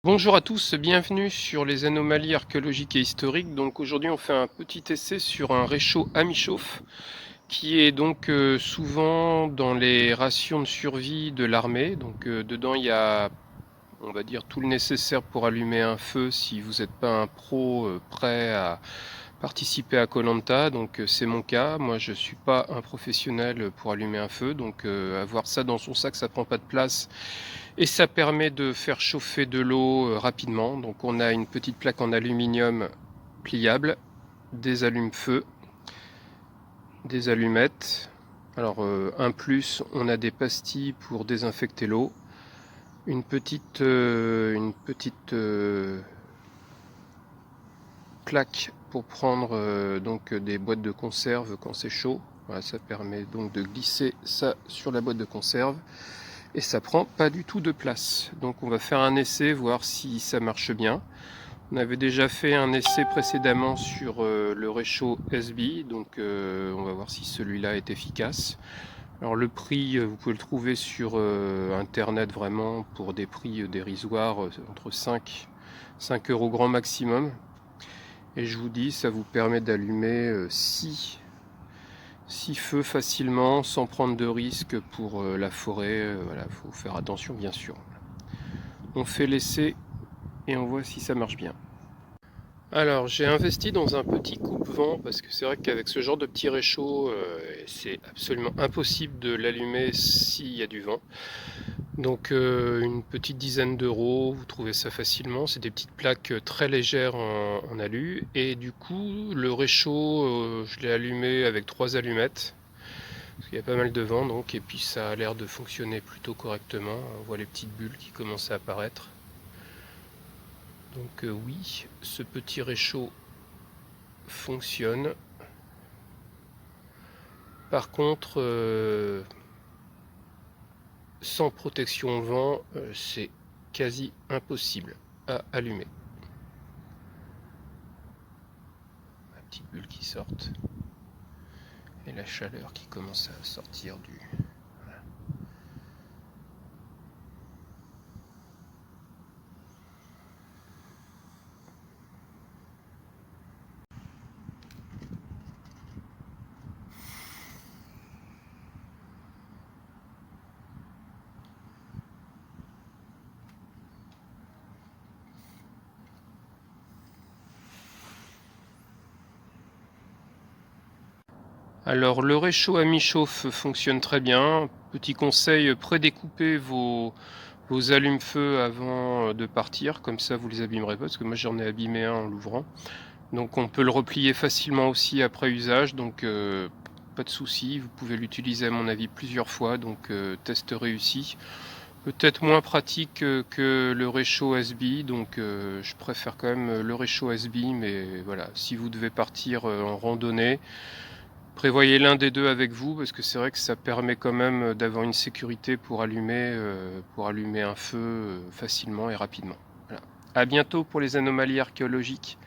Bonjour à tous, bienvenue sur les anomalies archéologiques et historiques. Donc aujourd'hui on fait un petit essai sur un réchaud Amichauff qui est donc souvent dans les rations de survie de l'armée. Donc dedans il y a, on va dire, tout le nécessaire pour allumer un feu si vous n'êtes pas un pro prêt à participer à koh. Donc c'est mon cas, moi je suis pas un professionnel pour allumer un feu, donc avoir ça dans son sac ça prend pas de place et ça permet de faire chauffer de l'eau rapidement. Donc on a une petite plaque en aluminium pliable, des allumes-feu, des allumettes. Alors un plus, on a des pastilles pour désinfecter l'eau, une petite plaque pour prendre donc des boîtes de conserve quand c'est chaud. Voilà, ça permet donc de glisser ça sur la boîte de conserve et ça prend pas du tout de place. Donc on va faire un essai, voir si ça marche bien. On avait déjà fait un essai précédemment sur le réchaud SB, donc on va voir si celui-là est efficace. Alors le prix, vous pouvez le trouver sur internet vraiment pour des prix dérisoires, entre 5 euros grand maximum. Et je vous dis, ça vous permet d'allumer 6 feux facilement sans prendre de risque pour la forêt. Voilà, faut faire attention bien sûr. On fait l'essai et on voit si ça marche bien. Alors j'ai investi dans un petit coupe-vent parce que c'est vrai qu'avec ce genre de petit réchaud, c'est absolument impossible de l'allumer s'il y a du vent. Donc une petite dizaine d'euros, vous trouvez ça facilement. C'est des petites plaques très légères en alu. Et du coup, le réchaud, je l'ai allumé avec 3 allumettes. Parce qu'il y a pas mal de vent donc, et puis ça a l'air de fonctionner plutôt correctement. On voit les petites bulles qui commencent à apparaître. Donc oui, ce petit réchaud fonctionne. Par contre, sans protection au vent, c'est quasi impossible à allumer. La petite bulle qui sortent et la chaleur qui commence à sortir du... Voilà. Alors le réchaud à mi-chauffe fonctionne très bien. Petit conseil, prédécoupez vos allumes-feu avant de partir, comme ça vous les abîmerez pas, parce que moi j'en ai abîmé un en l'ouvrant. Donc on peut le replier facilement aussi après usage, donc pas de souci. Vous pouvez l'utiliser à mon avis plusieurs fois, donc test réussi. Peut-être moins pratique que le réchaud SB, donc je préfère quand même le réchaud SB, mais voilà, si vous devez partir en randonnée, prévoyez l'un des deux avec vous, parce que c'est vrai que ça permet quand même d'avoir une sécurité pour allumer un feu facilement et rapidement. Voilà. À bientôt pour les anomalies archéologiques.